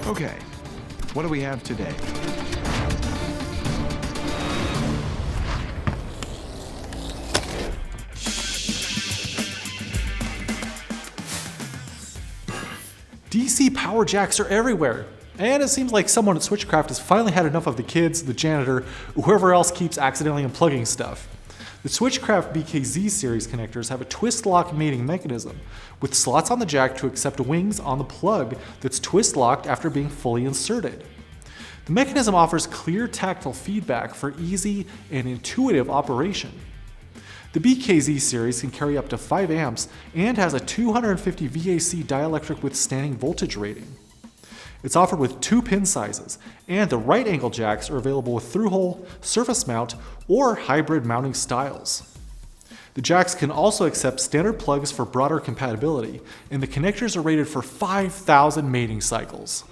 Okay, what do we have today? DC power jacks are everywhere, and it seems like someone at Switchcraft has finally had enough of the kids, the janitor, or whoever else keeps accidentally unplugging stuff. The Switchcraft BKZ series connectors have a twist lock mating mechanism, with slots on the jack to accept wings on the plug that's twist locked after being fully inserted. The mechanism offers clear tactile feedback for easy and intuitive operation. The BKZ series can carry up to 5 amps and has a 250 VAC dielectric withstanding voltage rating. It's offered with 2 pin sizes, and the right angle jacks are available with through-hole, surface mount, or hybrid mounting styles. The jacks can also accept standard plugs for broader compatibility, and the connectors are rated for 5,000 mating cycles.